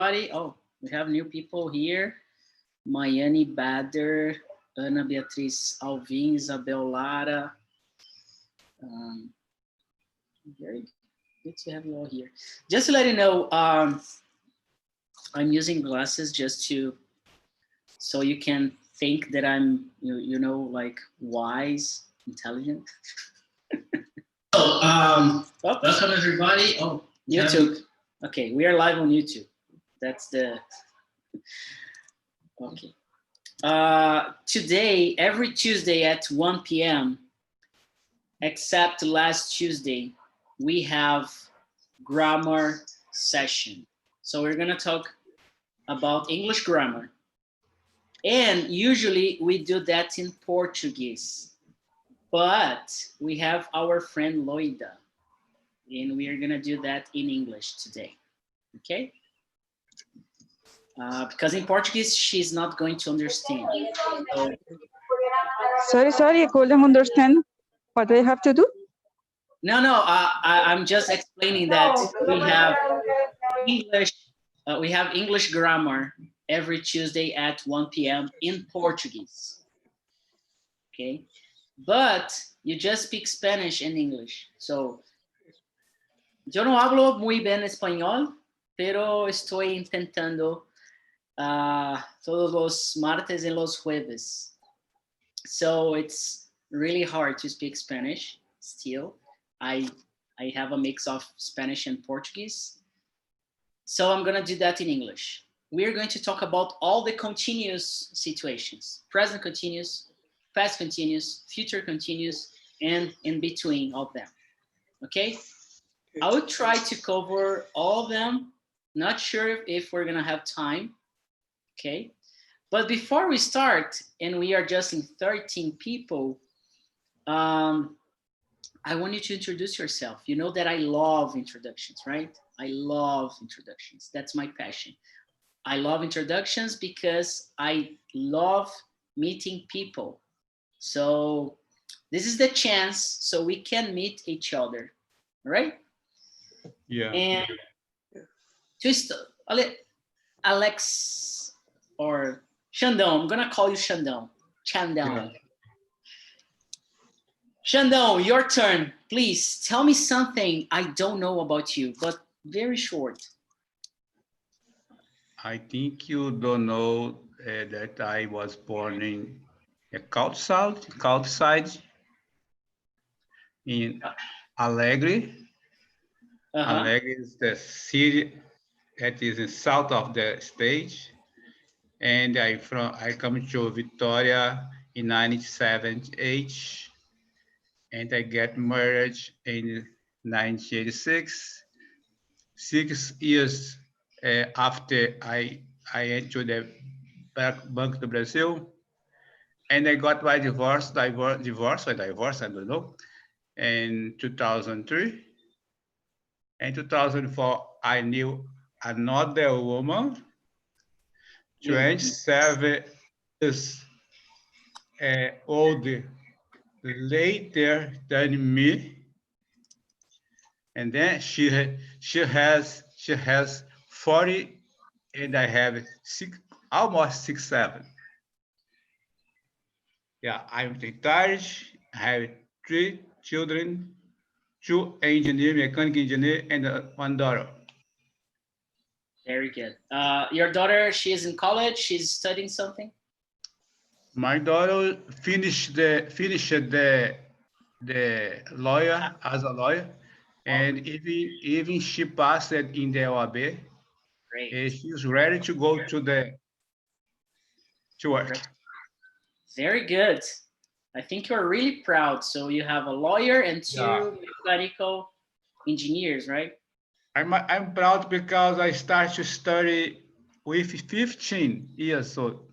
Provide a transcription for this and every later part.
Oh, we have new people here. Maiane Bader, Ana Beatriz Alvim, Isabel Lara. Very good to have you all here. Just to let you know, I'm using glasses just to, so you can think that I'm, like wise, intelligent. Welcome everybody. Oh, YouTube. Okay, we are live on YouTube. That's the, okay. Today, every Tuesday at 1 p.m., except last Tuesday, we have grammar session. So we're gonna talk about English grammar. And usually we do that in Portuguese, but we have our friend Loida, and we are gonna do that in English today, okay? Because in Portuguese, she's not going to understand. So, Sorry, I couldn't understand what I have to do. no, I'm just explaining that we have English, English grammar every Tuesday at 1 p.m. in Portuguese, okay? But you just speak Spanish and English. So, yo no hablo muy bien español, pero estoy intentando todos los martes y los jueves. So it's really hard to speak Spanish still. I have a mix of Spanish and Portuguese. So I'm gonna do that in English. We're going to talk about all the continuous situations: present continuous, past continuous, future continuous, and in between of them, okay? I will try to cover all of them. Not sure if we're gonna have time, okay? But before we start, and we are just in 13 people, I want you to introduce yourself. You know that I love introductions, right? I love introductions. That's my passion. I love introductions because I love meeting people. So this is the chance so we can meet each other, right? Yeah. And just Alex or Xandão, I'm gonna call you Xandão. Xandão. Yeah. Xandão, your turn. Please tell me something I don't know about you, but very short. I think you don't know that I was born in a outside in Alegre. Alegre is the city that is in south of the state, and I come to Victoria in 1978, and I get married in 1986. 6 years after I entered the Banco do Brasil, and I got my divorce, I don't know, in 2003. In 2004, I knew another woman, 27 years old later than me, and then she has 40, and I have almost 6, 7. Yeah, I'm retired. I have 3 children, 2 engineer, mechanical engineer, and 1 daughter. Very good. Your daughter, she is in college. She's studying something. My daughter finished the lawyer as a lawyer, and even she passed it in the OAB. Great. She's ready to go to work. Very good. I think you're really proud. So you have a lawyer and 2 mechanical engineers, right? I'm proud because I started to study with 15 years old.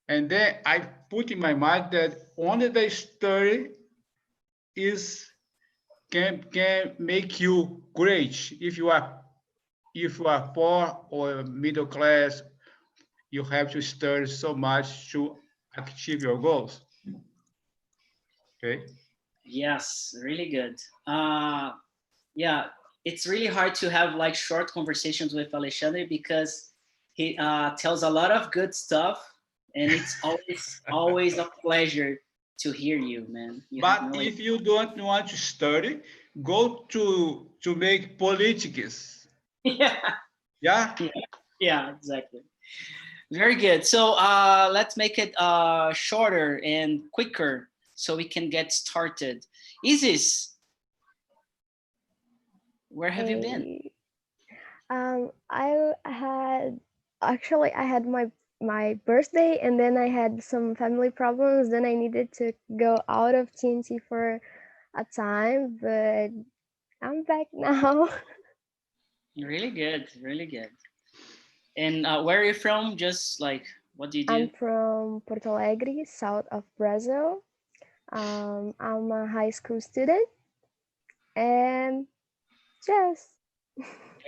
And then I put in my mind that only the study can make you great. If you are poor or middle class, you have to study so much to achieve your goals. Okay. Yes, really good. Yeah, it's really hard to have like short conversations with Alexandre because he tells a lot of good stuff, and it's always a pleasure to hear you, man. You have But no if you don't want to study, go to make politics. idea. Yeah. Yeah, exactly. Very good. So let's make it shorter and quicker so we can get started. Isis, where have you been? Hey, I had actually I had my birthday and then I had some family problems. Then I needed to go out of TNT for a time, but I'm back now. Really good, really good. And where are you from? Just like, what do you do? I'm from Porto Alegre, south of Brazil. I'm a high school student and just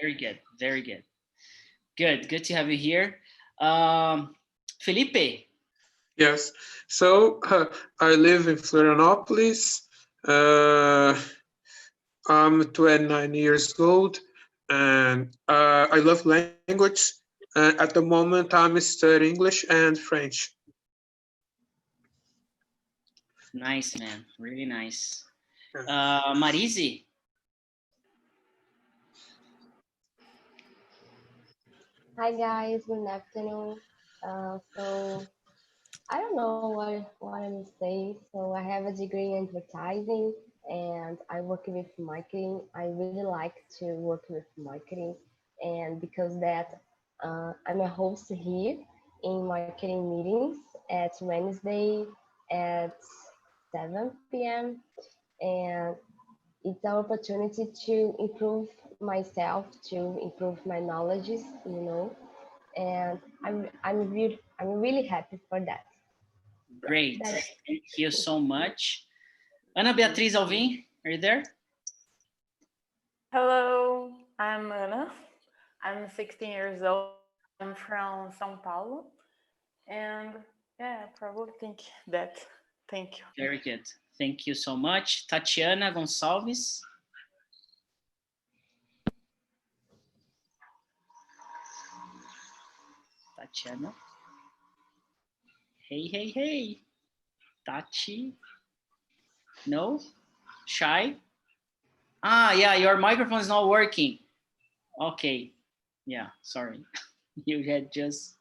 Very good, very good. Good to have you here. Felipe, Yes. So I live in Florianopolis. I'm 29 years old, and I love language. At the moment, I'm studying English and French. nice man, really nice. Yeah. Marise, Hi guys, good afternoon. So I don't know what I'm gonna say. So I have a degree in advertising and I work with marketing. I really like to work with marketing, and because that I'm a host here in marketing meetings at Wednesday at 7 p.m. and it's an opportunity to improve myself, to improve my knowledges, and I'm really happy for that. great. That Thank you so much. Ana Beatriz Alvim, are you there? Hello, I'm Ana. I'm 16 years old. I'm from São Paulo. And yeah, I probably think that. Thank you. Very good. Thank you so much. Tatiana Gonçalves. Tatiana. Hey. Tati. No? Shy? Yeah, your microphone is not working. Okay. Yeah, sorry. You have just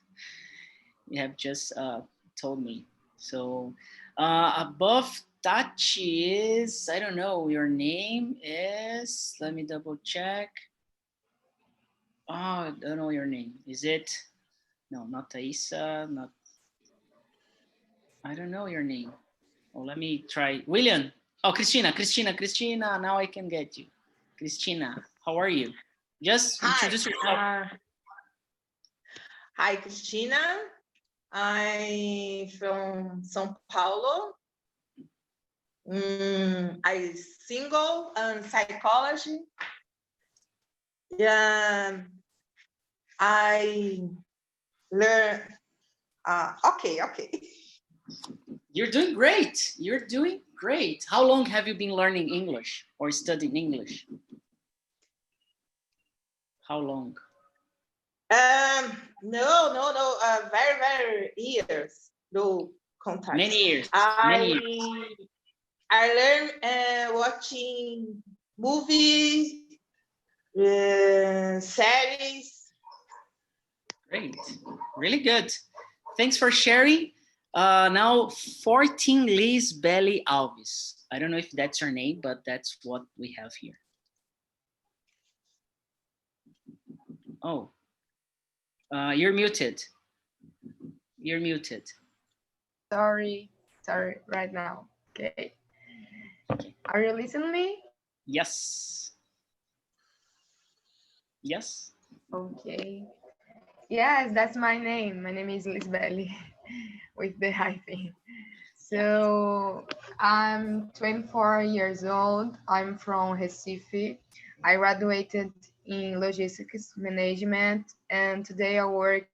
told me. So above Tachi is, I don't know, your name is, let me double check. Oh, I don't know your name. Is it, no, not Thaisa, not, I don't know your name. Oh, let me try. William. Oh, Christina. Now I can get you. Christina, how are you? Just introduce yourself. Hi, Cristina. I'm from São Paulo. I'm single and psychology. Yeah, I learn. Okay. You're doing great. You're doing great. How long have you been learning English or studying English? How long? No. Very years. No contact. Many years. I learned watching movies, series. Great. Really good. Thanks for sharing. Now, 14 Liz Belly Alves. I don't know if that's her name, but that's what we have here. Oh, you're muted. You're muted. Sorry, right now. Okay. Are you listening to me? Yes. Yes. Okay. Yes, that's my name. My name is Lisbelli with the hyphen. So I'm 24 years old. I'm from Recife. I graduated in logistics management, and today I work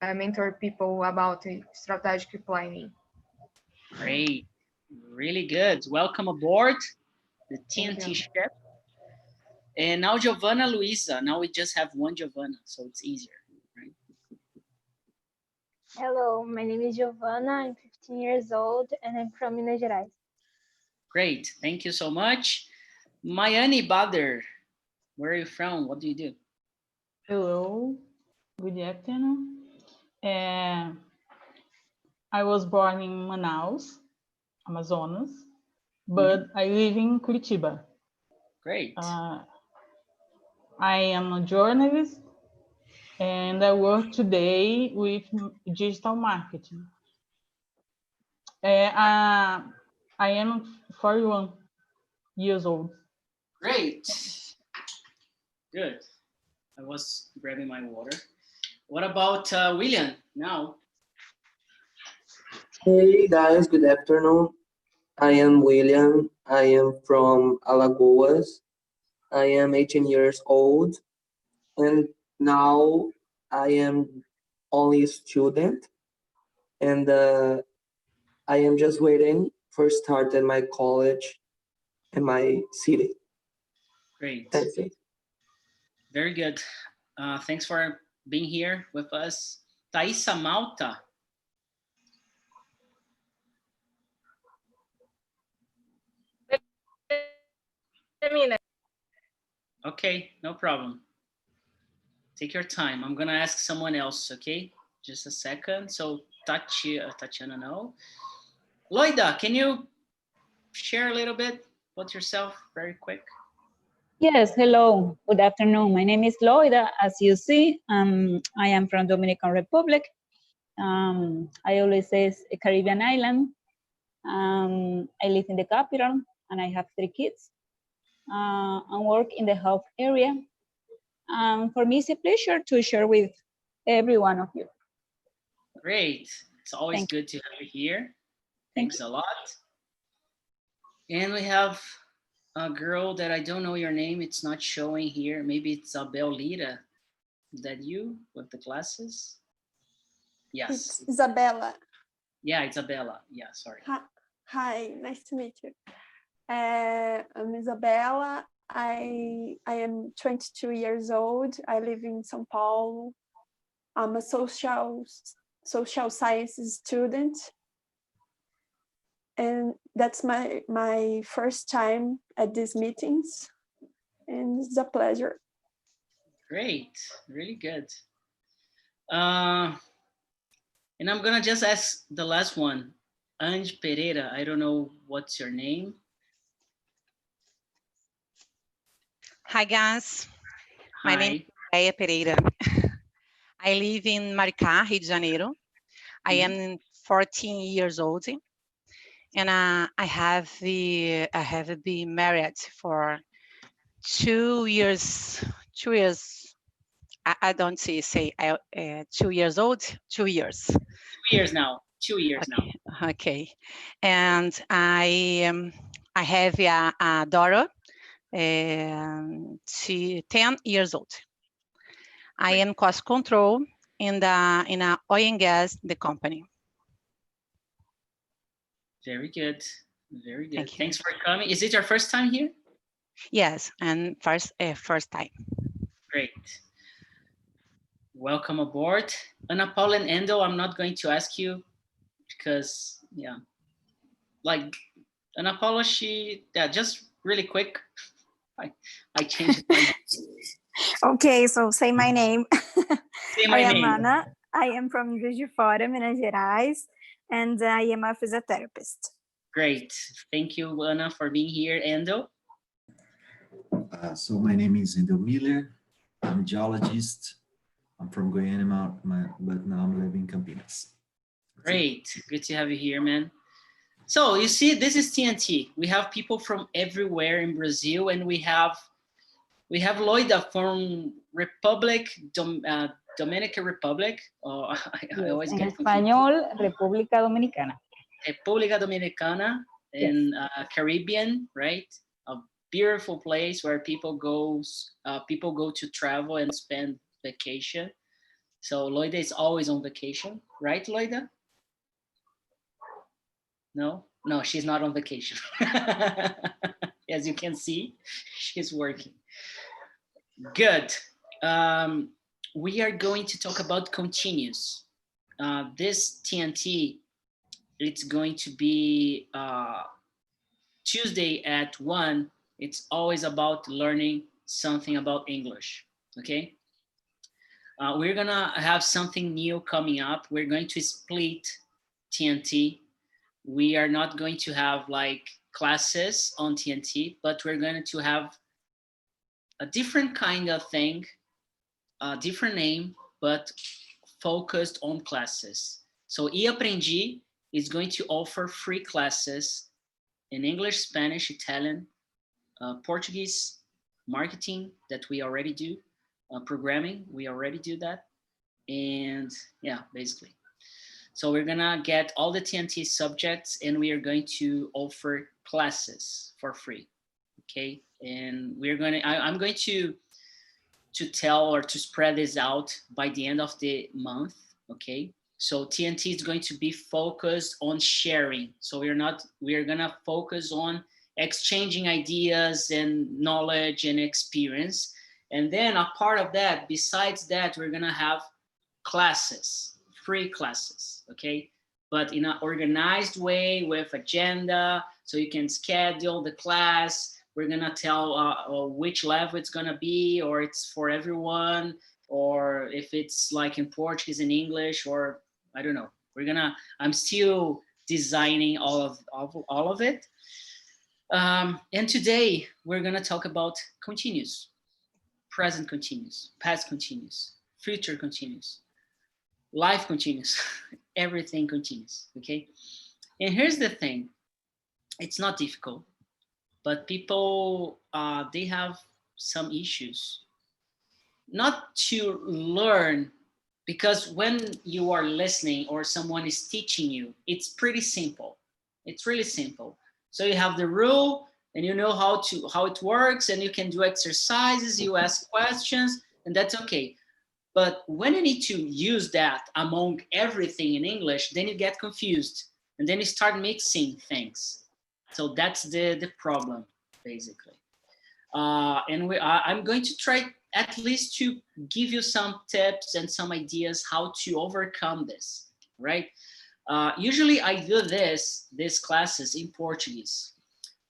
mentor people about strategic planning. Great. Really good. Welcome aboard the TNT ship. And now Giovanna Luisa. Now we just have one Giovanna, so it's easier, right? Hello, my name is Giovanna. I'm 15 years old and I'm from Minas Gerais. Great, thank you so much. Mayani Bader, where are you from? What do you do? Hello, good afternoon. I was born in Manaus, Amazonas, but I live in Curitiba. Great. I am a journalist and I work today with digital marketing. I am 41 years old. Great. Good. I was grabbing my water. What about William now? Hey guys, good afternoon. I am William. I am from Alagoas. I am 18 years old and now I am only a student and I am just waiting for start at my college in my city. Great. That's it. Very good. Thanks for being here with us. Thaisa Malta. Okay, no problem. Take your time. I'm gonna ask someone else, okay? Just a second. So Tatiana, no. Loida, can you share a little bit about yourself very quick? Yes, hello, good afternoon. My name is Loida. As you see, I am from Dominican Republic. I always say it's a Caribbean island. I live in the capital and I have 3 kids. And work in the health area. For me, it's a pleasure to share with every one of you. Great. It's always good to have you here. Thanks a lot. And we have a girl that I don't know your name. It's not showing here. Maybe it's Abel Lira. Is that you with the glasses? Yes. It's Isabella. Yeah, Isabella. Yeah, sorry. Hi, nice to meet you. I'm Isabella. I am 22 years old. I live in São Paulo. I'm a social sciences student. And that's my first time at these meetings. And it's a pleasure. Great, really good. And I'm gonna just ask the last one. Ange Pereira, I don't know what's your name. Hi guys, my name is Andrea Pereira. I live in Maricá, Rio de Janeiro. I am 14 years old, and I have been married for 2 years. 2 years. I don't say 2 years old. 2 years. 2 years now. 2 years now. Okay, and I have a daughter. She 10 years old. I am cost control in a oil and gas the company. Very good. Very good. Thank you. Thanks for coming. Is it your first time here? Yes, and first time. Great. Welcome aboard. Ana Paula and Endo, I'm not going to ask you because, yeah, like Ana Paula, just really quick. I changed my Okay, so say my name. Say my I am name. Ana. I am from Juiz de Fora, Minas Gerais, and I am a physiotherapist. Great. Thank you, Ana, for being here. Endo? So my name is Endo Miller. I'm a geologist. I'm from Goiânia, but now I'm living in Campinas. Great. Good to have you here, man. So you see, this is TNT. We have people from everywhere in Brazil, and we have Loida from Dominican Republic. Oh, I always En get confused. español, República Dominicana. República Dominicana in Caribbean, right? A beautiful place where people go to travel and spend vacation. So Loida is always on vacation, right, Loida? No, she's not on vacation. As you can see, she's working. Good. We are going to talk about continuous. This TNT, it's going to be Tuesday at 1. It's always about learning something about English, okay? We're gonna have something new coming up. We're going to split TNT. We are not going to have like classes on TNT, but we're going to have a different kind of thing, a different name, but focused on classes. So eAprendi is going to offer free classes in English, Spanish, Italian, Portuguese, marketing that we already do, programming, we already do that. And yeah, basically. So we're gonna get all the TNT subjects and we are going to offer classes for free, okay? And I'm going to tell or to spread this out by the end of the month, okay? So TNT is going to be focused on sharing. So we're gonna focus on exchanging ideas and knowledge and experience. And then a part of that, besides that, we're gonna have classes, free classes, okay? But in an organized way with agenda, so you can schedule the class. We're gonna tell which level it's gonna be, or it's for everyone, or if it's like in Portuguese and English, or I don't know. I'm still designing all of it. And today we're gonna talk about continuous, present continuous, past continuous, future continuous, life continuous, everything continuous, okay? And here's the thing, it's not difficult, but people, they have some issues. Not to learn, because when you are listening or someone is teaching you, it's pretty simple. It's really simple. So you have the rule and you know how it works and you can do exercises, you ask questions, and that's okay. But when you need to use that among everything in English, then you get confused and then you start mixing things. So that's the problem, basically. And I'm going to try at least to give you some tips and some ideas how to overcome this, right? Usually I do these classes in Portuguese,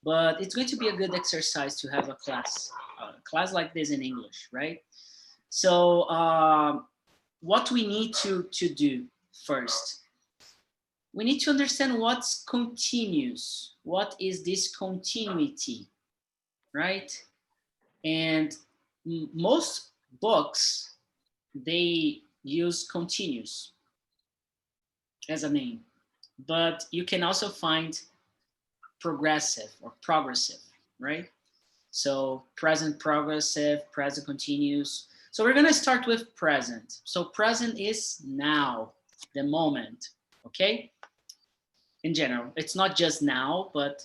but it's going to be a good exercise to have a class like this in English, right? So what we need to do first, we need to understand what's continuous. What is this continuity, right? And most books, they use continuous as a name, but you can also find progressive or progressive, right? So present progressive, present continuous. So we're gonna start with present. So present is now, the moment, okay? In general, it's not just now, but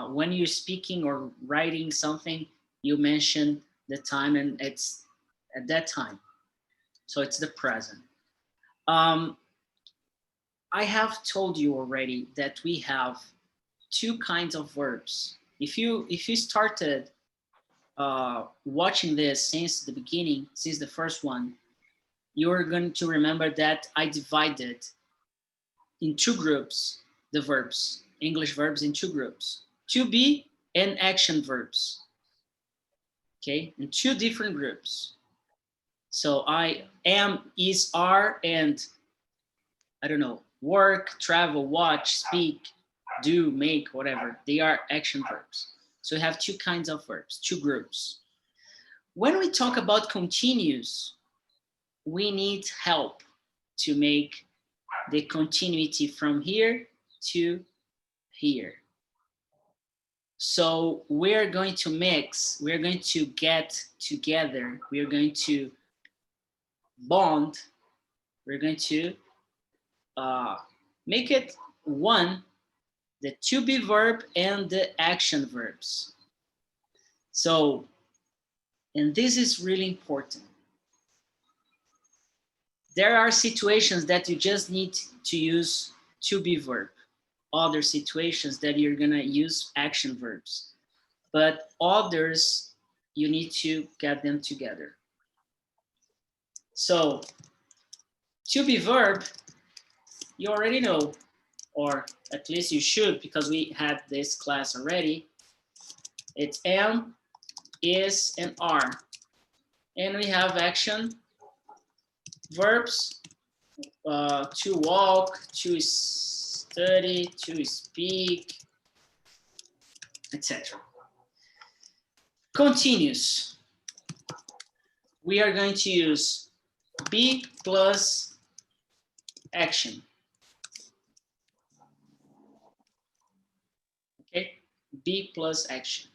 when you're speaking or writing something, you mention the time and it's at that time. So it's the present. I have told you already that we have two kinds of verbs. If you started watching this since the beginning, since the first one, you're going to remember that I divided in two groups the verbs, English verbs in two groups, to be and action verbs, okay, in two different groups. So I am, is, are, and I don't know, work, travel, watch, speak, do, make, whatever, they are action verbs. So we have two kinds of verbs, two groups. When we talk about continuous, we need help to make the continuity from here to here. So we're going to mix, we're going to get together, we're going to bond, we're going to make it one, the to be verb and the action verbs. So, and this is really important. There are situations that you just need to use to be verb. Other situations that you're gonna use action verbs. But others, you need to get them together. So to be verb, you already know, or at least you should, because we had this class already. It's am, is, and are. And we have action verbs, to walk, to study, to speak, etc. Continuous. We are going to use be plus action. Okay, be plus action.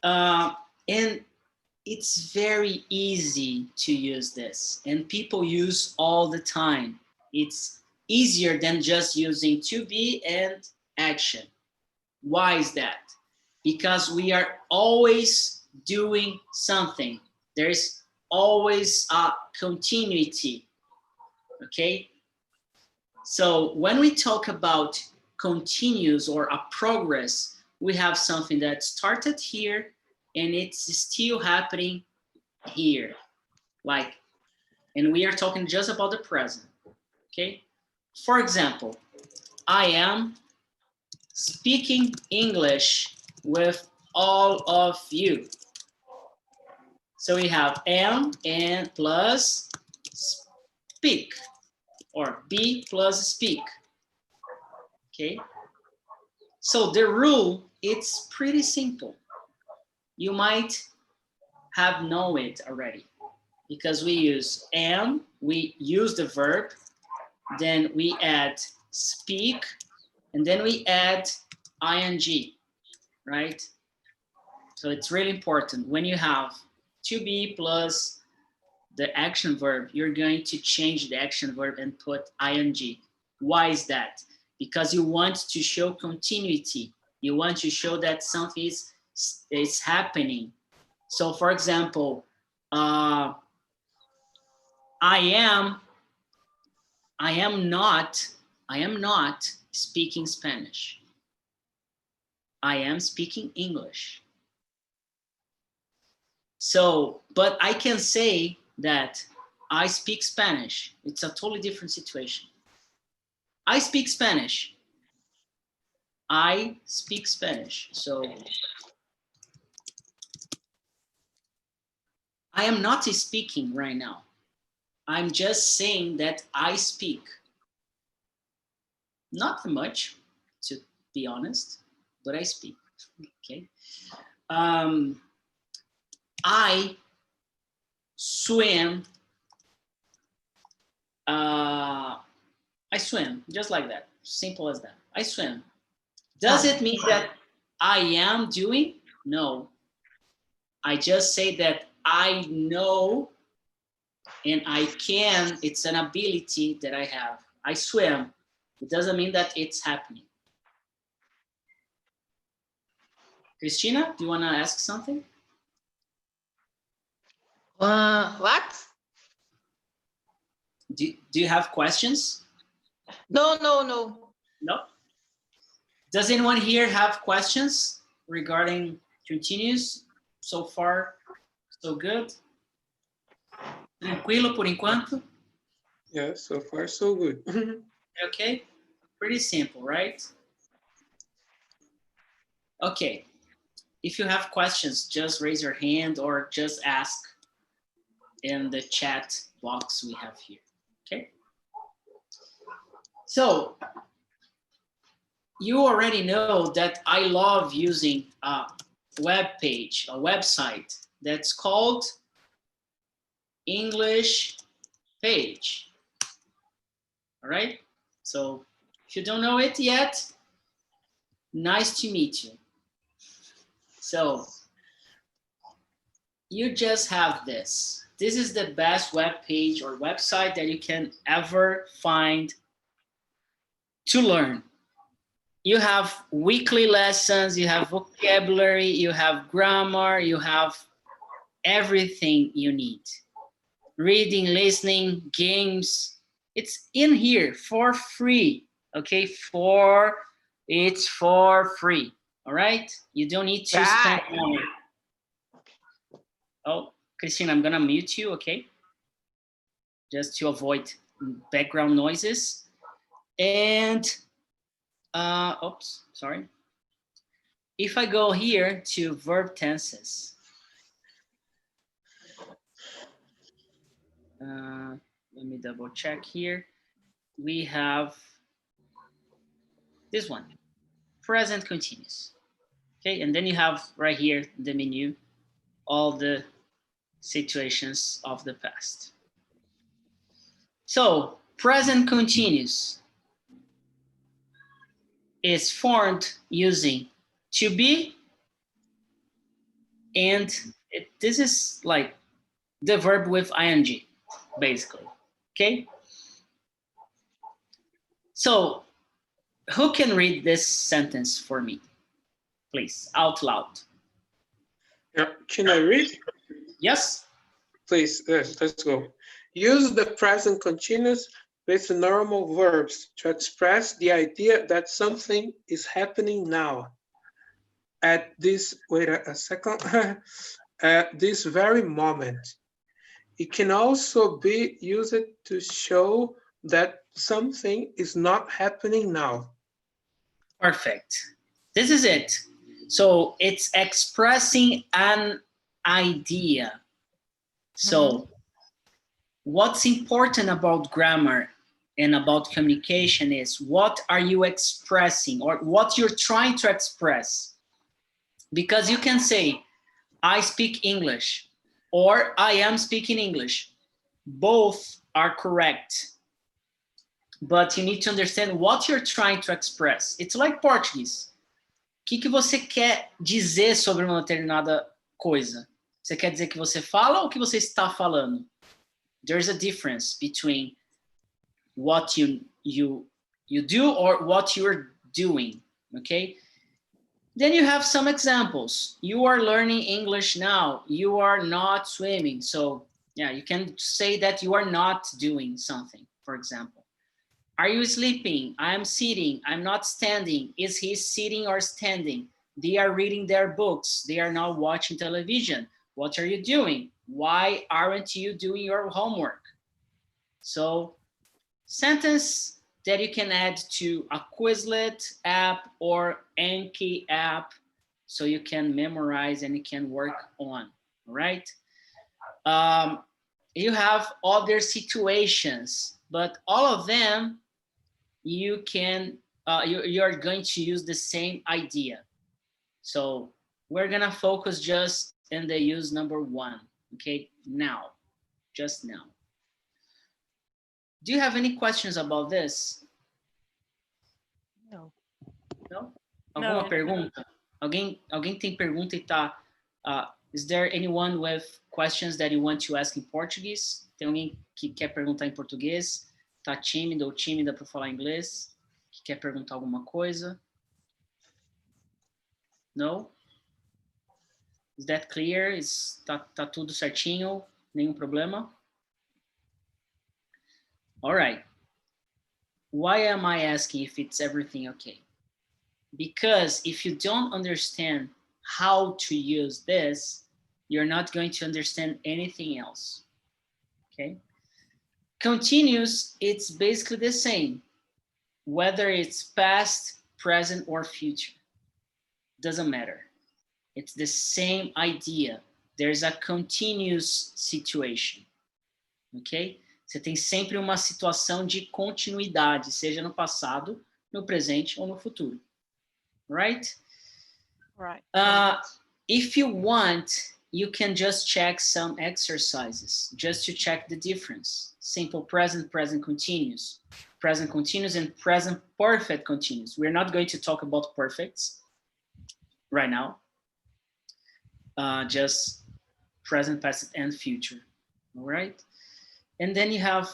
And it's very easy to use this, and people use all the time. It's easier than just using to be and action. Why is that? Because we are always doing something. There's always a continuity, okay? So when we talk about continuous or a progress, we have something that started here and it's still happening here. Like, and we are talking just about the present, okay? For example, I am speaking English with all of you. So we have am and plus speak, or be plus speak, okay? So the rule, it's pretty simple. You might have known it already because we use am, we use the verb, then we add speak, and then we add ing, right? So it's really important. When you have to be plus the action verb, you're going to change the action verb and put ing. Why is that? Because you want to show continuity. You want to show that something is happening. So for example, I am not speaking Spanish. I am speaking English. So, but I can say that I speak Spanish. It's a totally different situation. I speak Spanish. I speak Spanish. So I am not speaking right now. I'm just saying that I speak. Not much, to be honest, but I speak, okay? I swim. I swim, just like that. Simple as that. I swim. Does it mean that I am doing? No. I just say that I know and I can. It's an ability that I have. I swim. It doesn't mean that it's happening. Christina, do you want to ask something? What? Do you have questions? No. No? Does anyone here have questions regarding continuous? So far, so good? Tranquilo por enquanto? Yeah, so far so good. Okay, pretty simple, right? Okay, if you have questions, just raise your hand or just ask in the chat box we have here, okay? So, you already know that I love using a web page, a website that's called English Page. All right, so if you don't know it yet, nice to meet you. So you just have this. This is the best web page or website that you can ever find to learn. You have weekly lessons, you have vocabulary, you have grammar, you have everything you need. Reading, listening, games, it's in here for free, okay? It's for free, All right? You don't need to spend money. Oh, Christina, I'm gonna mute you, okay? Just to avoid background noises. And, oops, sorry. If I go here to verb tenses, let me double check here. We have this one, present continuous. Okay, and then you have right here the menu, all the situations of the past. So present continuous is formed using to be, and this is like the verb with ing, basically, okay? So who can read this sentence for me, please, out loud? Yeah, can I read? Yes. Please, let's go. Use the present continuous with normal verbs to express the idea that something is happening now. At this, wait a second, at this very moment. It can also be used to show that something is not happening now. Perfect. This is it. So it's expressing an idea. So what's important about grammar and about communication is what are you expressing or what you're trying to express? Because you can say, I speak English or I am speaking English. Both are correct. But you need to understand what you're trying to express. It's like Portuguese. O que você quer dizer sobre uma determinada coisa? Você quer dizer que você fala ou que você está falando? There's a difference between what you do or what you're doing, okay? Then you have some examples. You are learning English now. You are not swimming. So yeah, you can say that you are not doing something, for example. Are you sleeping? I am sitting. I'm not standing. Is he sitting or standing? They are reading their books. They are not watching television. What are you doing? Why aren't you doing your homework? So sentence that you can add to a Quizlet app or Anki app so you can memorize and you can work on, right? You have other situations, but all of them you can, you're going to use the same idea. So we're gonna focus just in the use number one, okay? Now, just now. Do you have any questions about this? No. No? Alguma No. pergunta? Alguém tem pergunta e tá... is there anyone with questions that you want to ask in Portuguese? Tem alguém que quer perguntar em português? Tá tímido ou tímida para falar inglês? Que quer perguntar alguma coisa? No? Is that clear? Tá tudo certinho? Nenhum problema? All right. Why am I asking if it's everything okay? Because if you don't understand how to use this, you're not going to understand anything else, okay? Continuous, it's basically the same, whether it's past, present, or future. Doesn't matter. It's the same idea. There's a continuous situation, okay? Você tem sempre uma situação de continuidade, seja no passado, no presente ou no futuro, right? Right. If you want, you can just check some exercises just to check the difference. Simple present, present continuous, and present perfect continuous. We're not going to talk about perfects right now. Just present, past, and future, all right? And then you have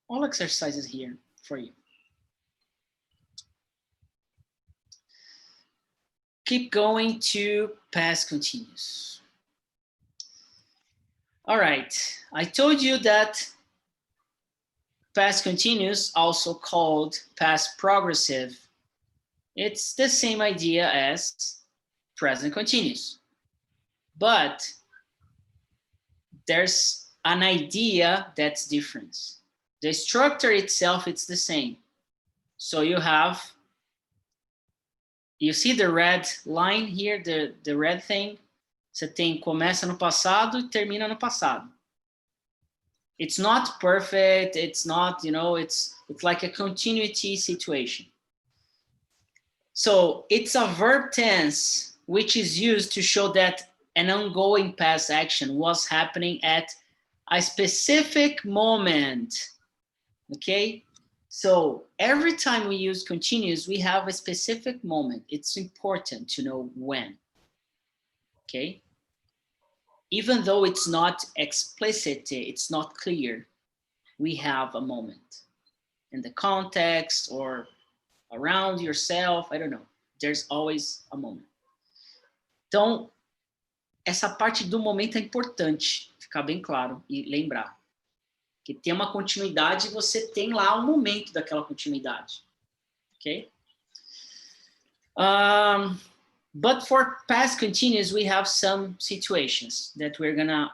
all exercises here for you. Keep going to past continuous. All right, I told you that past continuous, also called past progressive, It's the same idea as present continuous, but there's an idea that's different. The structure itself, it's the same. So you see the red line here, the red thing? Você tem começa no passado e termina no passado. It's not perfect, it's not, it's like a continuity situation. So it's a verb tense, which is used to show that an ongoing past action was happening at a specific moment, okay? So every time we use continuous, we have a specific moment. It's important to know when, okay? Even though it's not explicit, it's not clear, we have a moment. In the context or around yourself, I don't know. There's always a moment. Então, essa parte do momento é importante, ficar bem claro e lembrar. Que tem uma continuidade e você tem lá um momento daquela continuidade. Okay? But for past continuous, we have some situations that we're gonna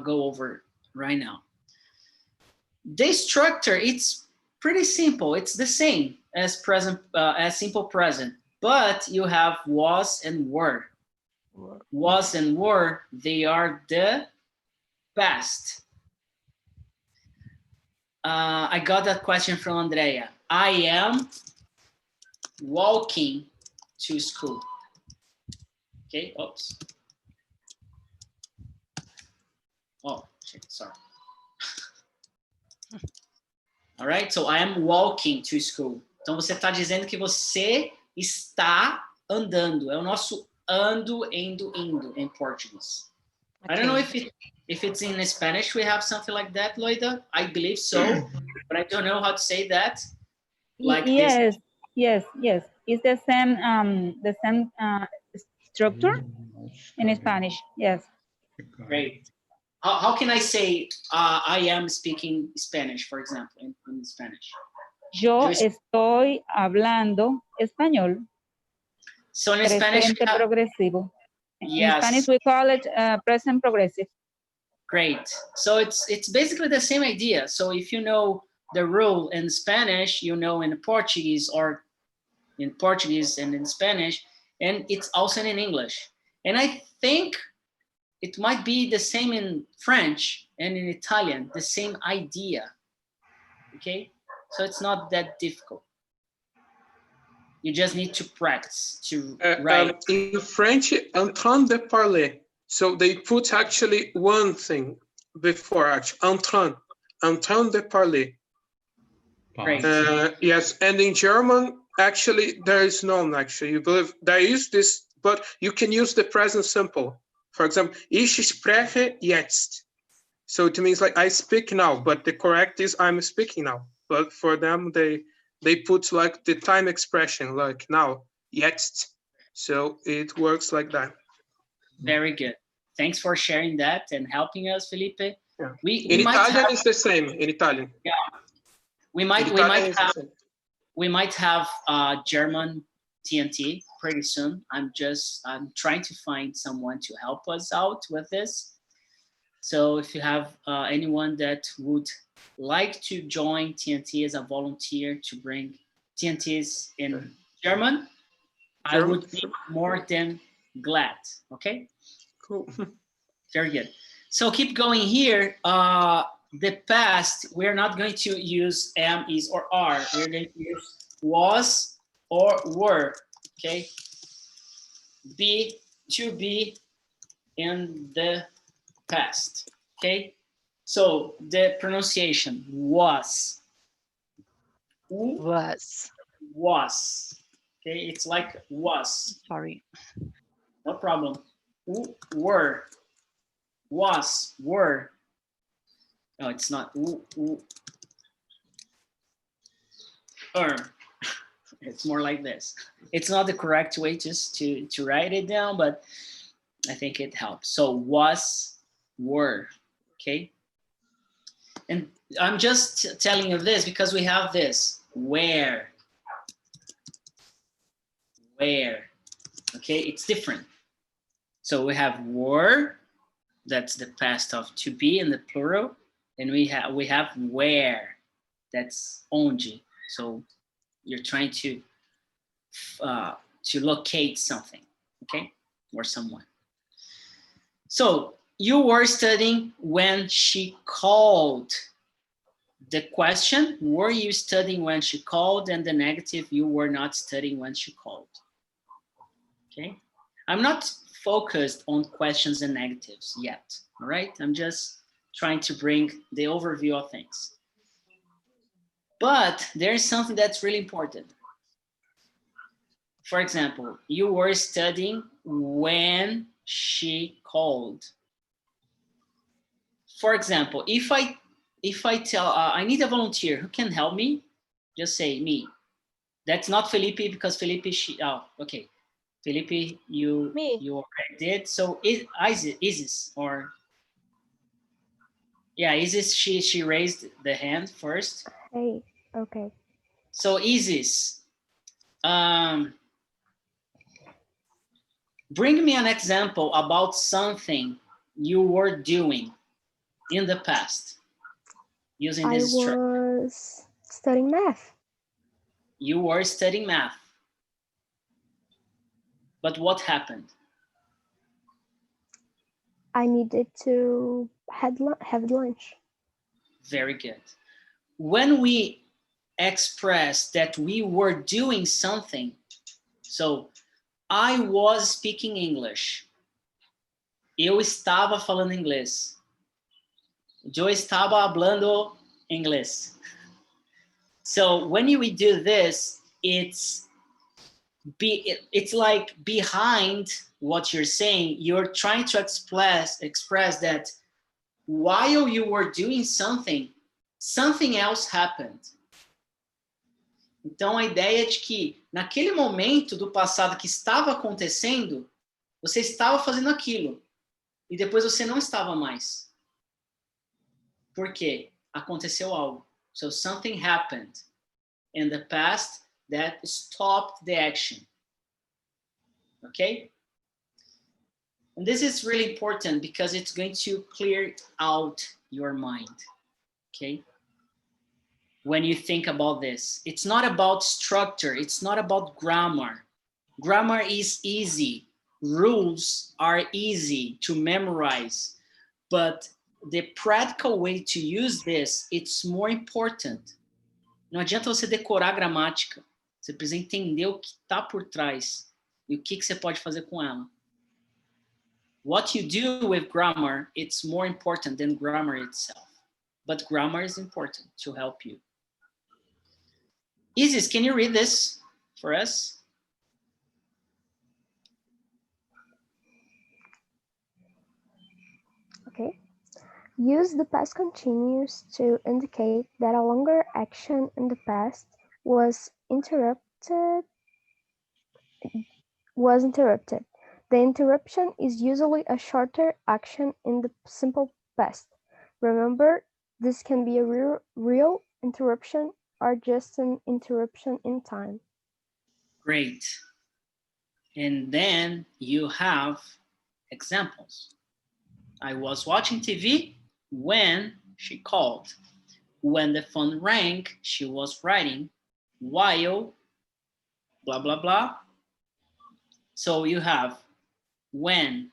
go over right now. The structure, it's pretty simple. It's the same as present, as simple present, but you have was and were. Was and were, they are the past. I got that question from Andrea. I am walking to school. Okay, oops. Oh, shit, sorry. All right, so I am walking to school. Então você está dizendo que você está andando. É o nosso ando, indo em português. Okay. I don't know if it's in Spanish we have something like that, Loida. I believe so, but I don't know how to say that. Like yes, this. yes. It's the same structure in Spanish. Yes. Great. How can I say I am speaking Spanish, for example, in Spanish? Yo estoy hablando español. So in Spanish, presente progresivo. Yes. In Spanish, we call it present progressive. Great. So it's basically the same idea. So if you know the rule in Spanish, you know in Portuguese, or in Portuguese and in Spanish, and it's also in English. And I think it might be the same in French and in Italian, the same idea. Okay? So it's not that difficult. You just need to practice to write. In French, en train de parler. So they put actually one thing before, actually, en train de parler. Great. Yes, and in German, actually, there is none, actually. You believe there is this, but you can use the present simple. For example, ich spreche jetzt. So it means like I speak now, but the correct is I'm speaking now. But for them, they put like the time expression, like now, jetzt. So it works like that. Very good. Thanks for sharing that and helping us, Felipe. Yeah. We in might Italian, have, it's the same. In Italian. Yeah. We might have German TNT pretty soon. I'm trying to find someone to help us out with this. So if you have anyone that would like to join TNT as a volunteer to bring TNTs in German, I would be more than glad. Okay. Cool. Very good. So keep going here. The past, we're not going to use am, is, or are. We're going to use was or were. Okay. Be, to be in the past. Okay. So the pronunciation was. Was. Okay. It's like was. Sorry. No problem. Were. Was. Were. No, it's not. It's more like this. It's not the correct way just to write it down, but I think it helps. So was, were, okay? And I'm just telling you this because we have this, where. where. Okay, it's different. So we have were, that's the past of to be in the plural, and we have where, that's onde. So you're trying to locate something, okay, or someone. So you were studying when she called. The question, were you studying when she called? And the negative, you were not studying when she called. Okay, I'm not focused on questions and negatives yet, all right? I'm just trying to bring the overview of things. But there's something that's really important. For example, you were studying when she called. For example, if I tell, I need a volunteer, who can help me? Just say me. That's not Felipe, because Felipe, okay. Felipe, you already did. So Isis, or yeah, Isis, she raised the hand first. Hey, okay. So Isis, bring me an example about something you were doing in the past using this structure. I was studying math. You were studying math. But what happened? I needed to have lunch. Very good. When we express that we were doing something, so I was speaking English. Eu estava falando inglês. Yo estaba hablando inglés. So when we do this, it's like behind what you're saying, you're trying to express that while you were doing something, something else happened. Então a ideia é de que naquele momento do passado que estava acontecendo, você estava fazendo aquilo e depois você não estava mais. Por quê? Aconteceu algo. So something happened in the past that stopped the action. Okay? And this is really important because it's going to clear out your mind. Okay? When you think about this, it's not about structure, it's not about grammar. Grammar is easy. Rules are easy to memorize, but the practical way to use this, it's more important. Não adianta você decorar a gramática. Você precisa entender o que está por trás e o que você pode fazer com ela. What you do with grammar, it's more important than grammar itself. But grammar is important to help you. Isis, can you read this for us? Okay. Use the past continuous to indicate that a longer action in the past was interrupted. The interruption is usually a shorter action in the simple past. Remember, this can be a real interruption or just an interruption in time. Great. And then you have examples. I was watching TV when she called. When the phone rang, she was writing while blah, blah, blah. So you have when,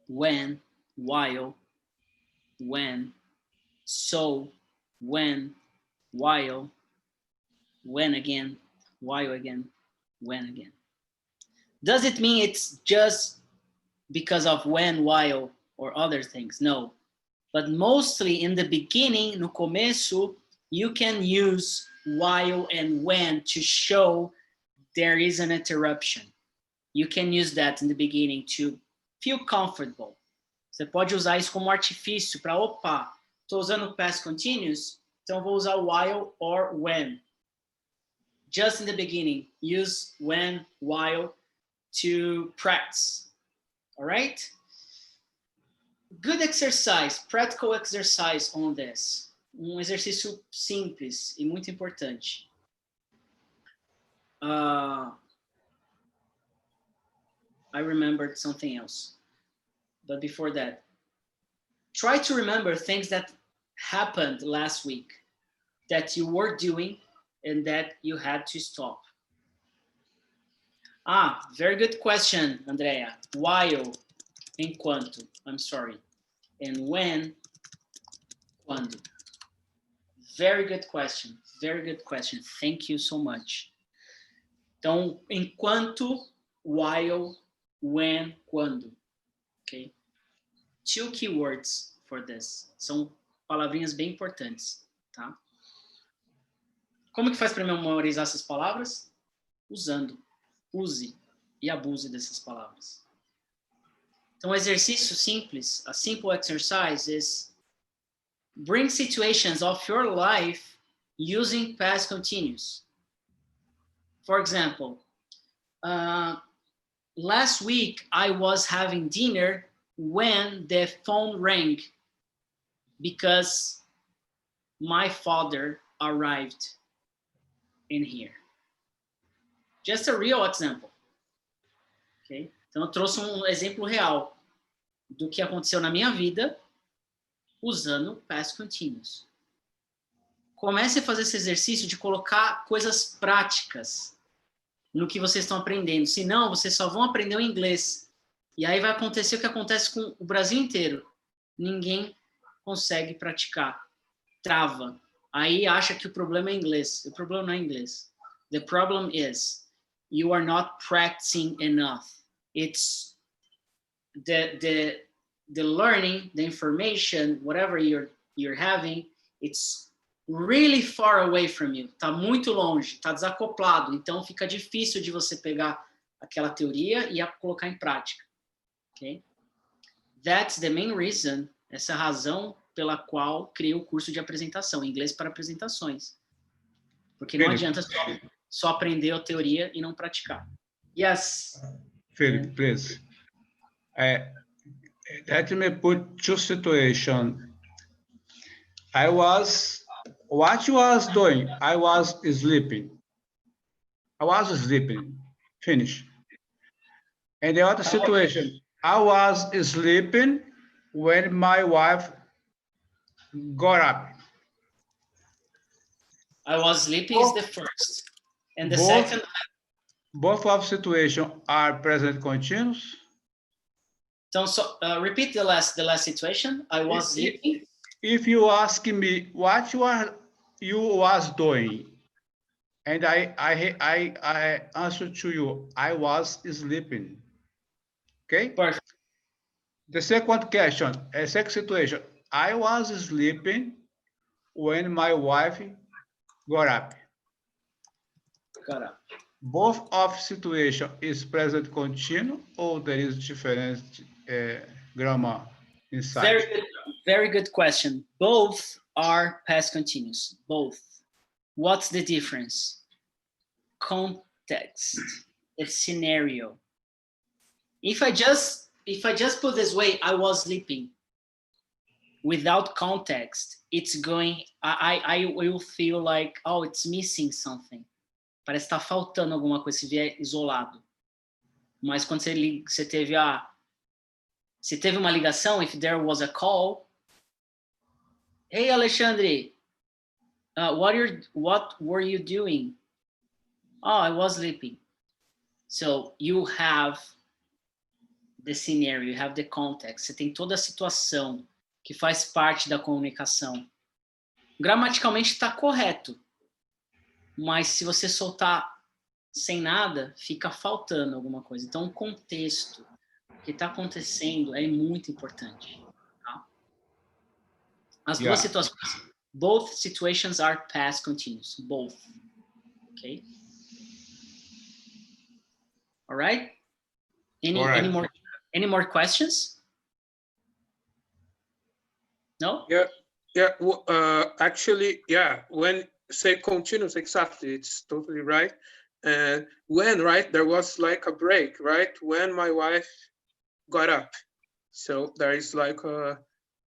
while, when, so, when, while, when again, while again, when again. Does it mean it's just because of when, while, or other things? No. But mostly in the beginning, no começo, you can use while and when to show there is an interruption. You can use that in the beginning to feel comfortable. Você pode usar isso como artifício para, opa, estou usando past continuous, então vou usar while or when. Just in the beginning, use when, while to practice. All right? Good exercise, practical exercise on this. Exercício simples e muito importante. I remembered something else. But before that, try to remember things that happened last week that you were doing and that you had to stop. Very good question, Andrea. While, enquanto, I'm sorry. And when, quando. Very good question. Very good question. Thank you so much. Então, enquanto, while, when, quando. Okay? 2 keywords for this. São palavrinhas bem importantes, tá? Como que faz para memorizar essas palavras? Usando. Use e abuse dessas palavras. Então, um exercício simples, a simple exercise is bring situations of your life using past continuous. For example, last week I was having dinner when the phone rang because my father arrived in here. Just a real example. Okay? Então eu trouxe um exemplo real do que aconteceu na minha vida usando past continuous. Comece a fazer esse exercício de colocar coisas práticas no que vocês estão aprendendo. Senão, vocês só vão aprender o inglês. E aí vai acontecer o que acontece com o Brasil inteiro. Ninguém consegue praticar. Trava. Aí acha que o problema é inglês. O problema não é inglês. The problem is you are not practicing enough. It's the learning, the information, whatever you're having, it's really far away from you. Tá muito longe, tá desacoplado. Então fica difícil de você pegar aquela teoria e colocar em prática. Okay? That's the main reason, essa é a razão pela qual criei o curso de apresentação, inglês para apresentações. Porque não adianta só aprender a teoria e não praticar. Yes. Philip, please. Let me put 2 situations. What you was doing? I was sleeping. Finish. And the other situation, I was sleeping when my wife got up. I was sleeping is the first. And the second? Both of situations are present continuous. So repeat the last situation. I was sleeping. If you ask me what you was doing, and I answer to you, I was sleeping. Okay. Perfect. The second question, a second situation, I was sleeping when my wife got up. Got up. Both of situation is present continuous or there is different grammar inside? Very good question. Both are past continuous. Both. What's the difference? Context. The scenario. If I just put this way, I was sleeping. Without context, it's going. I will feel like, oh, it's missing something. Parece que está faltando alguma coisa se vier isolado. Mas quando você teve uma ligação, if there was a call, hey Alexandre, what were you doing? Oh, I was sleeping. So you have the scenario, you have the context. Você tem toda a situação que faz parte da comunicação. Gramaticalmente está correto. Mas se você soltar sem nada, fica faltando alguma coisa. Então, o contexto, o que está acontecendo é muito importante. Tá? As duas situações, both situations are past continuous, both. Okay? All right? Any more questions? No? Yeah. Actually, yeah. When say continuous, exactly, it's totally right. And when, right, there was like a break, right, when my wife got up. So there is like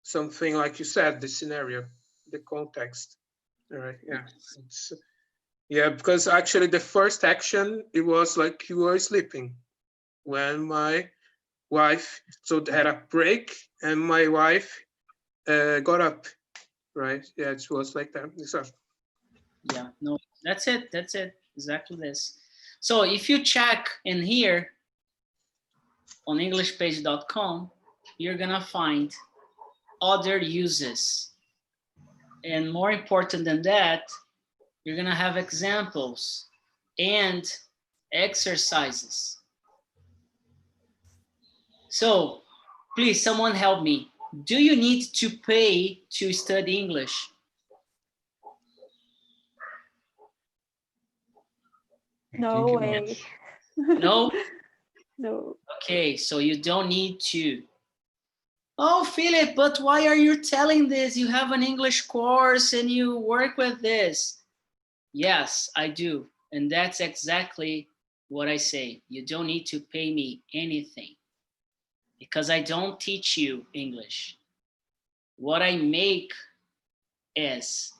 something like you said, the scenario, the context. All right, yeah. Because actually the first action, it was like you were sleeping. when my wife, so they had a break and my wife got up, right? Yeah, it was like that. So, Yeah, no, that's it. That's it. Exactly this. So if you check in here on englishpage.com, you're gonna find other uses. And more important than that, you're gonna have examples and exercises. So please, someone help me. Do you need to pay to study English? No way. No? No. Okay, so you don't need to. Oh, Philip, but why are you telling this? You have an English course and you work with this. Yes, I do. And that's exactly what I say. You don't need to pay me anything because I don't teach you English. What I make is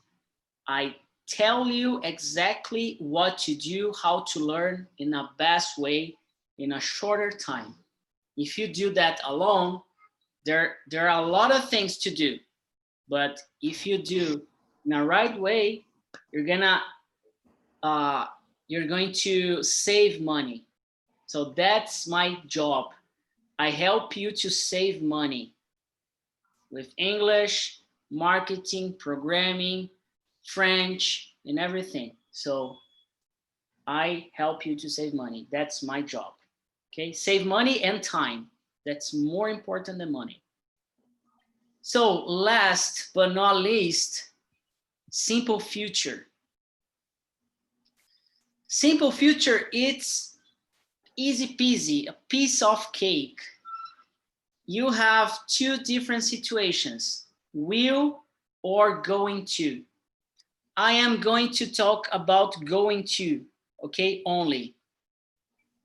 I tell you exactly what to do, how to learn in a best way in a shorter time. If you do that alone, there are a lot of things to do, but if you do in a right way, you're going to save money. So that's my job. I help you to save money with English, marketing, programming, French, and everything. So I help you to save money. That's my job. Okay, save money and time. That's more important than money. So last but not least, simple future. Simple future, it's easy peasy, a piece of cake. You have two different situations, will or going to. I am going to talk about going to, okay, only.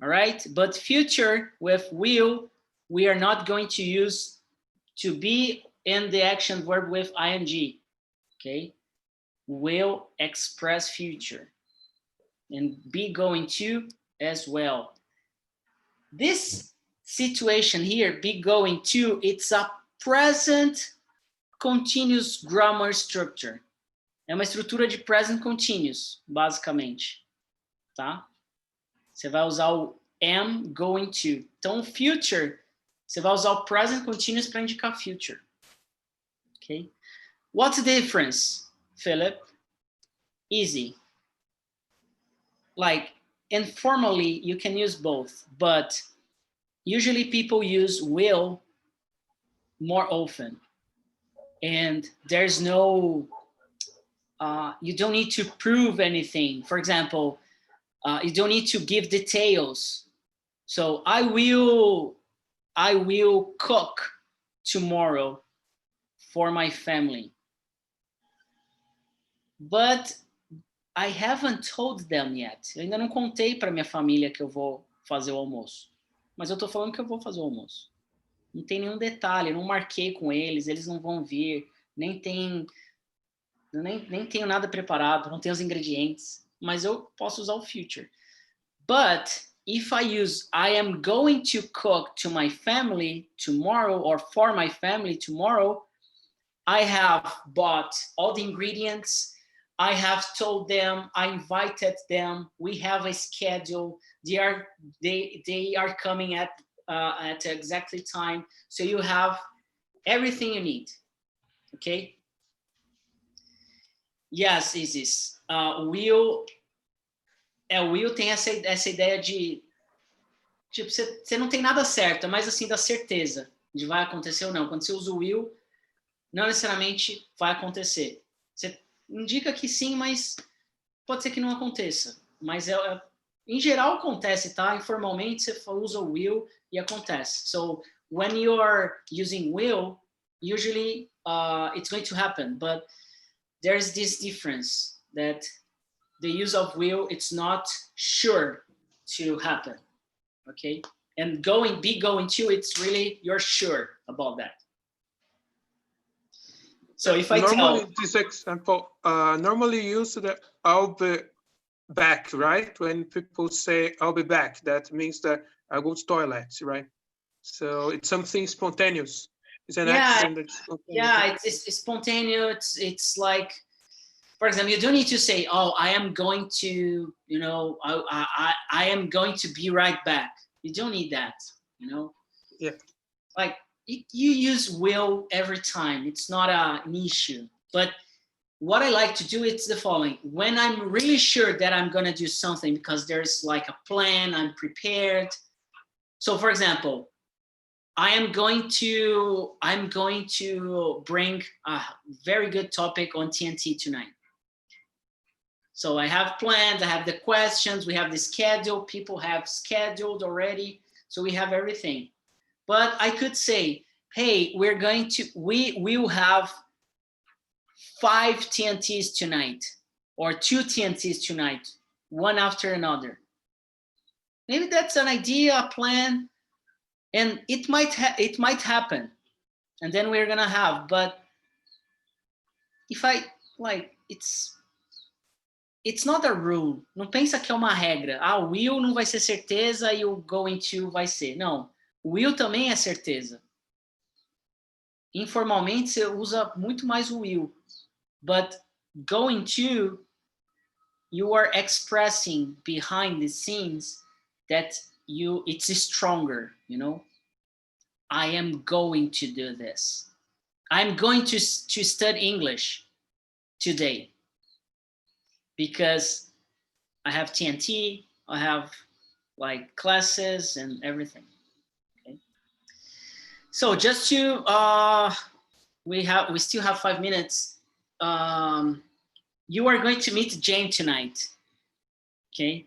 All right, but future with will, we are not going to use to be in the action verb with ing, okay? Will express future and be going to as well. This situation here, be going to, it's a present continuous grammar structure. É uma estrutura de present continuous, basicamente, tá? Você vai usar o am going to. Então, future, você vai usar o present continuous para indicar future. Okay? What's the difference, Philip? Easy. Like, informally, you can use both, but usually people use will more often. And there's no, you don't need to prove anything. For example, you don't need to give details. So I will cook tomorrow for my family. But I haven't told them yet. Eu ainda não contei para minha família que eu vou fazer o almoço. Mas eu tô falando que eu vou fazer o almoço. Não tem nenhum detalhe, eu não marquei com eles, eles não vão vir, nem tenho nada preparado, não tenho os ingredientes, mas eu posso usar o future. But if I use I am going to cook to my family tomorrow or for my family tomorrow, I have bought all the ingredients, I have told them, I invited them, we have a schedule, they are coming at exactly time, so you have everything you need, okay? Yes, Isis. Will tem essa ideia de, tipo, você não tem nada certo, mas assim, da certeza de vai acontecer ou não. Quando você usa o will, não necessariamente vai acontecer. Você indica que sim, mas pode ser que não aconteça. Mas em geral acontece, tá? Informalmente você usa o will e acontece. So when you are using will, usually it's going to happen, but there's this difference that the use of will, it's not sure to happen, okay? And be going to, it's really, you're sure about that. So if I normally this example, normally use the I'll be back, right? When people say I'll be back, that means that I'll go to toilets, right? So it's something spontaneous. It's an Yeah, action that's spontaneous. yeah, it's spontaneous. It's like, for example, you don't need to say, "Oh, I am going to, you know, I am going to be right back." You don't need that, you know. Yeah. Like you use will every time. It's not an issue. But what I like to do is the following: when I'm really sure that I'm gonna do something because there's like a plan, I'm prepared. So, for example, I'm going to bring a very good topic on TNT tonight. So I have plans, I have the questions, we have the schedule, people have scheduled already, so we have everything. But I could say, hey, we will have 5 TNTs tonight, or 2 TNTs tonight, one after another. Maybe that's an idea, a plan, and it might happen, and then we're gonna have. But if I like, it's not a rule. Não pensa que é uma regra. Ah, o will não vai ser certeza e o going to vai ser. Não, o will também é certeza. Informalmente você usa muito mais o will, but going to, you are expressing behind the scenes that it's stronger, you know. I am going to do this. I'm going to study English today because I have TNT, I have like classes and everything. Okay. So just to we still have 5 minutes. You are going to meet Jane tonight. Okay.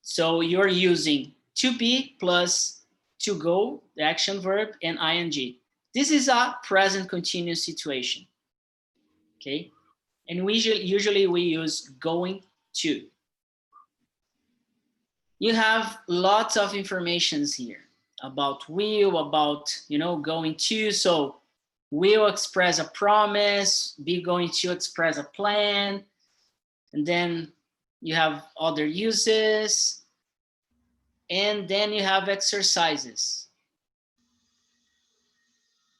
So you're using to be plus to go, the action verb, and ing. This is a present continuous situation. Okay. And we usually we use going to. You have lots of informations here about will, about, you know, going to. So will express a promise, be going to express a plan, and then you have other uses, and then you have exercises.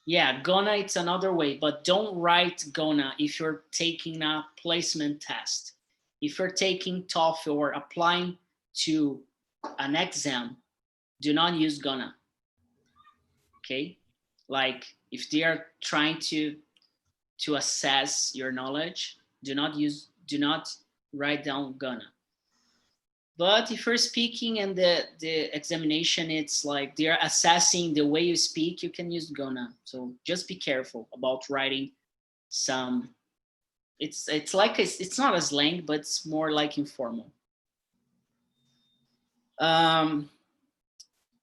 Yeah, gonna, it's another way, but don't write gonna if you're taking a placement test. If you're taking TOEFL or applying to an exam, do not use gonna. Okay, like if they are trying to assess your knowledge, do not write down gonna. But if you're speaking and the examination, it's like they're assessing the way you speak, you can use gonna. So just be careful about writing some. It's like it's not a slang, but it's more like informal.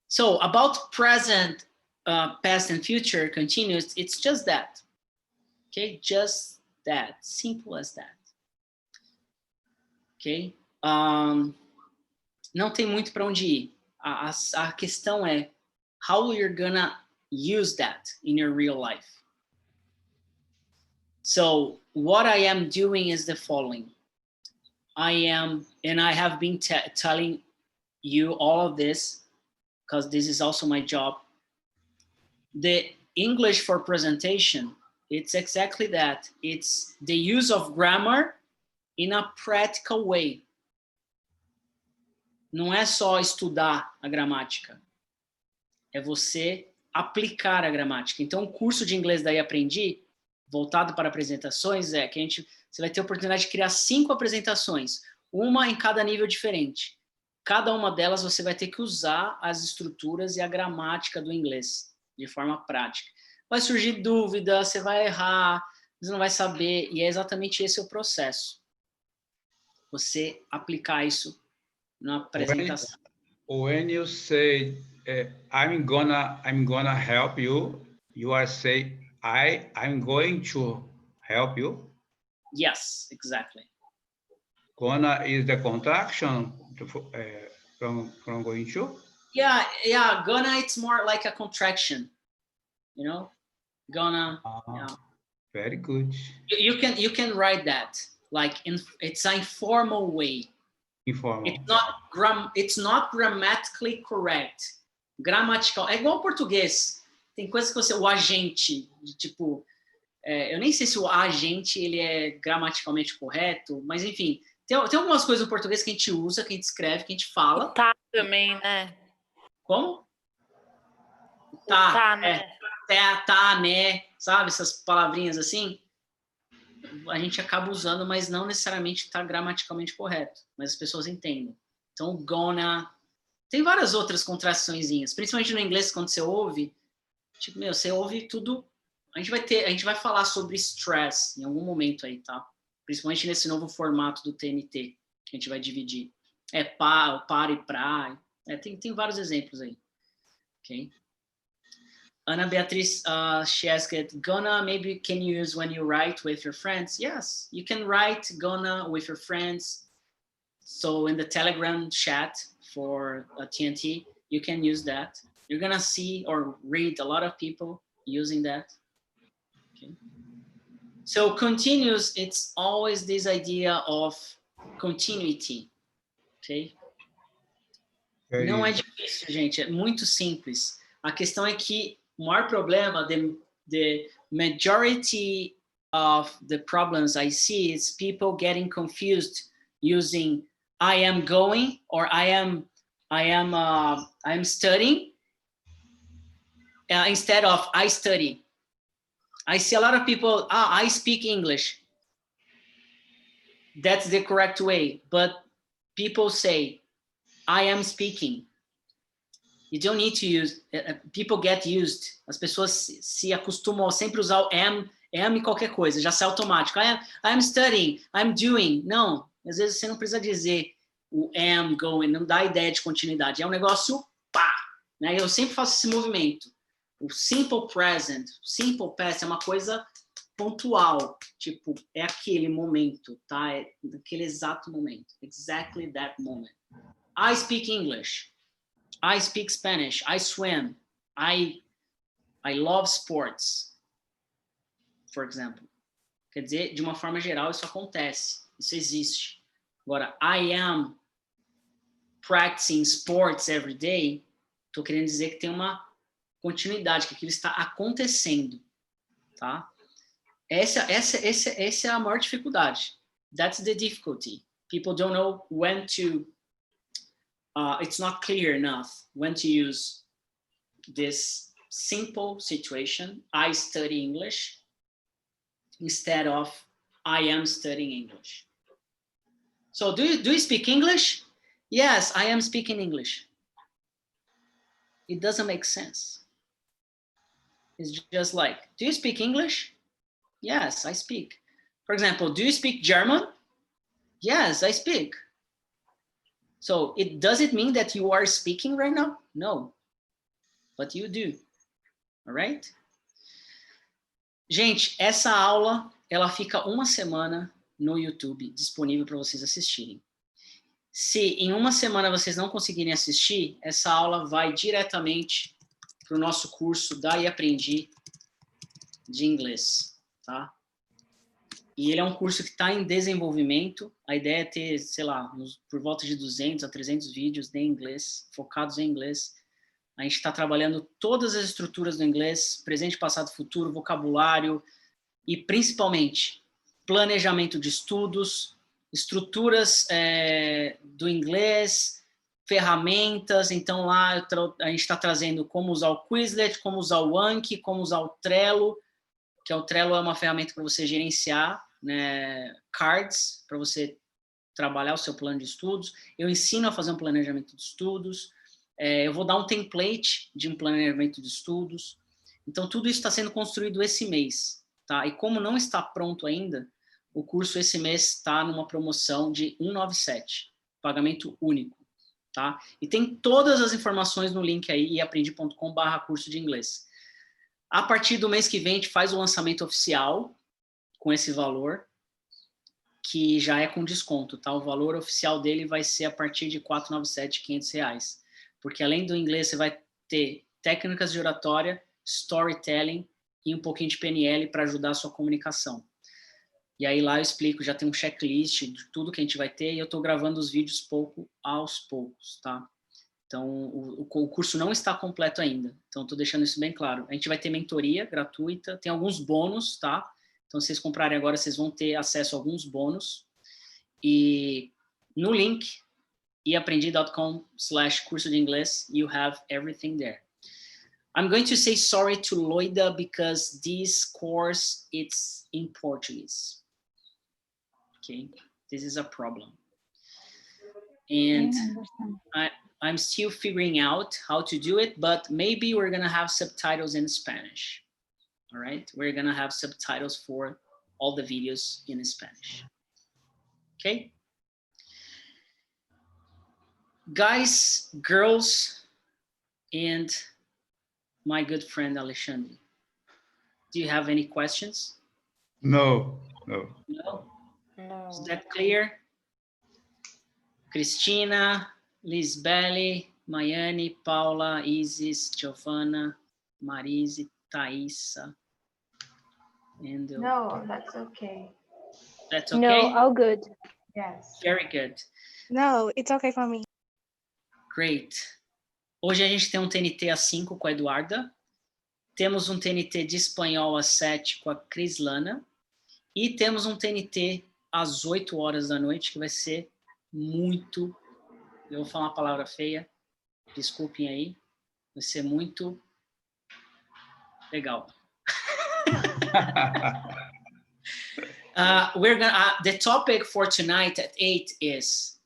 So about present, past, and future continuous, it's just that. Okay, just that, simple as that. Okay. Não tem muito para onde ir. A questão é how you're gonna use that in your real life. So what I am doing is the following. I have been telling you all of this because this is also my job. The English for presentation, it's exactly that. It's the use of grammar in a practical way. Não é só estudar a gramática, é você aplicar a gramática. Então, o curso de inglês daí Aprendi, voltado para apresentações, é que você vai ter a oportunidade de criar 5 apresentações, uma em cada nível diferente. Cada uma delas você vai ter que usar as estruturas e a gramática do inglês de forma prática. Vai surgir dúvida, você vai errar, você não vai saber, e é exatamente esse o processo. Você aplicar isso na apresentação. When you say I'm gonna help you, you are saying I'm going to help you. Yes, exactly. Gonna is the contraction from going to. Yeah. Gonna, it's more like a contraction. You know, gonna. Yeah. Very good. You can write that like it's an informal way. Informal. It's not grammatically correct. Gramatical. É igual ao português. Tem coisas que você... O agente, tipo... eu nem sei se o agente ele é gramaticalmente correto, mas enfim... Tem algumas coisas no português que a gente usa, que a gente escreve, que a gente fala. Tá também, né? Como? Tá, né? Tá, né? Sabe? Essas palavrinhas assim. A gente acaba usando, mas não necessariamente está gramaticalmente correto. Mas as pessoas entendem. Então, gonna... Tem várias outras contraçõezinhas. Principalmente no inglês, quando você ouve. Tipo, você ouve tudo... A gente vai falar sobre stress em algum momento aí, tá? Principalmente nesse novo formato do TNT, que a gente vai dividir. Para e pra. Tem vários exemplos aí. Ok? Ana Beatriz, she asked, gonna maybe can you use when you write with your friends? Yes, you can write gonna with your friends. So in the Telegram chat for TNT, you can use that. You're gonna see or read a lot of people using that. Okay. So continuous, it's always this idea of continuity, ok? Não é difícil, gente, é muito simples. A questão é que o maior problema, the majority of the problems I see is people getting confused using I am going or I am studying instead of I study. I see a lot of people, I speak English. That's the correct way. But people say, I am speaking. You don't need to use, people get used. As pessoas se acostumam a sempre usar o am em qualquer coisa, já sai automático. I am studying, I'm doing. Não, às vezes você não precisa dizer o am, going, não dá ideia de continuidade. É um negócio, pá! Né? Eu sempre faço esse movimento. O simple present, simple past é uma coisa pontual, tipo, é aquele momento, tá? É aquele exato momento. Exactly that moment. I speak English. I speak Spanish. I swim. I love sports, for example. Quer dizer, de uma forma geral, isso acontece. Isso existe. Agora, I am practicing sports every day. Tô querendo dizer que tem uma continuidade, que aquilo está acontecendo, tá? Essa é a maior dificuldade. That's the difficulty. People don't know when to, it's not clear enough when to use this simple situation, I study English, instead of I am studying English. So do you speak English? Yes, I am speaking English. It doesn't make sense. It's just like, do you speak English? Yes, I speak. For example, do you speak German? Yes, I speak. So does it mean that you are speaking right now? No, but you do, all right? Gente, essa aula, ela fica uma semana no YouTube, disponível para vocês assistirem. Se em uma semana vocês não conseguirem assistir, essa aula vai diretamente para o nosso curso Daí Aprendi de inglês, tá? E ele é um curso que está em desenvolvimento. A ideia é ter, sei lá, por volta de 200 a 300 vídeos de inglês, focados em inglês. A gente está trabalhando todas as estruturas do inglês, presente, passado, futuro, vocabulário e, principalmente, planejamento de estudos, estruturas do inglês, ferramentas. Então, lá a gente está trazendo como usar o Quizlet, como usar o Anki, como usar o Trello, que o Trello é uma ferramenta para você gerenciar, né, cards, para você trabalhar o seu plano de estudos. Eu ensino a fazer um planejamento de estudos. Eu vou dar um template de um planejamento de estudos. Então, tudo isso está sendo construído esse mês, tá? E como não está pronto ainda, o curso esse mês está numa promoção de 197, pagamento único, tá? E tem todas as informações no link aí, iaprendi.com/curso de inglês. A partir do mês que vem, a gente faz o lançamento oficial com esse valor, que já é com desconto, tá? O valor oficial dele vai ser a partir de R$ 497, R$500. Porque além do inglês, você vai ter técnicas de oratória, storytelling e um pouquinho de PNL para ajudar a sua comunicação. E aí lá eu explico, já tem um checklist de tudo que a gente vai ter e eu estou gravando os vídeos aos poucos, tá? Então, o curso não está completo ainda. Então, estou deixando isso bem claro. A gente vai ter mentoria gratuita, tem alguns bônus, tá? Então, se vocês comprarem agora, vocês vão ter acesso a alguns bônus. E no link, eaprendi.com/curso de inglês, you have everything there. I'm going to say sorry to Loida because this course, it's in Portuguese. Okay, this is a problem. And I'm still figuring out how to do it, but maybe we're gonna have subtitles in Spanish. All right, we're gonna have subtitles for all the videos in Spanish. Okay? Guys, girls, and my good friend Alexandre, do you have any questions? No. No? Is that clear? Cristina, Lisbelle, Maiane, Paula, Isis, Giovanna, Marise, Thaisa, and No, that's okay. That's okay? No, all good. Yes. Very good. No, it's okay for me. Great. Hoje a gente tem um TNT às 5 com a Eduarda. Temos um TNT de espanhol às 7 com a Crislana. E temos um TNT às 8 horas da noite, que vai ser muito... Eu vou falar uma palavra feia. Desculpem aí. Vai ser muito legal. The topic for tonight at 8 is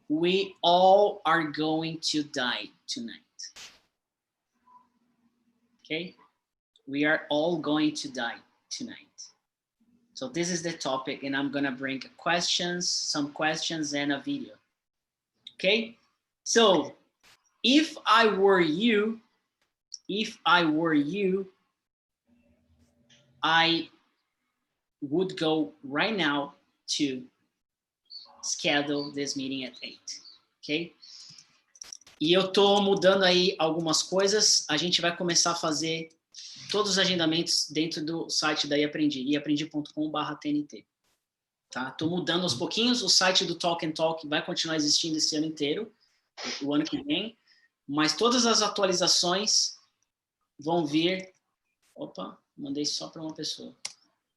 we all are going to die tonight. Okay? We are all going to die tonight. So this is the topic, and I'm gonna bring questions, some questions and a video. Okay? So if I were you, I would go right now to schedule this meeting at 8, ok? E eu tô mudando aí algumas coisas, a gente vai começar a fazer todos os agendamentos dentro do site da eAprendi, eaprendi.com/TNT, tá? Tô mudando aos pouquinhos, o site do Talk and Talk vai continuar existindo esse ano inteiro, o ano que vem, mas todas as atualizações vão vir, opa, mandei só para uma pessoa,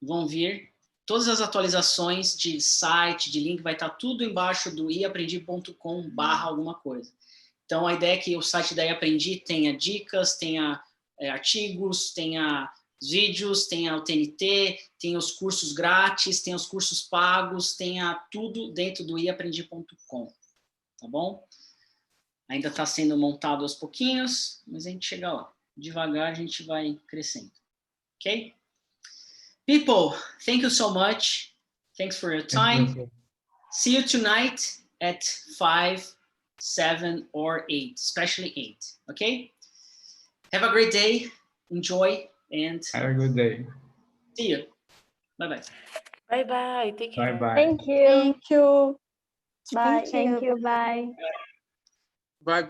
vão vir, todas as atualizações de site, de link, vai estar tudo embaixo do eaprendi.com/alguma coisa. Então, a ideia é que o site da eAprendi tenha dicas, tenha artigos, tenha vídeos, tenha o TNT, tenha os cursos grátis, tenha os cursos pagos, tenha tudo dentro do eaprendi.com, tá bom? Ainda está sendo montado aos pouquinhos, mas a gente chega lá. Devagar a gente vai crescendo, ok? People, thank you so much. Thanks for your time. See you tonight at 5, 7, or 8, especially 8, okay? Have a great day, enjoy, and have a good day. See you. Bye-bye. Bye-bye, take care. Bye-bye. Thank you. Thank you. Bye. Thank you. Bye. Bye-bye.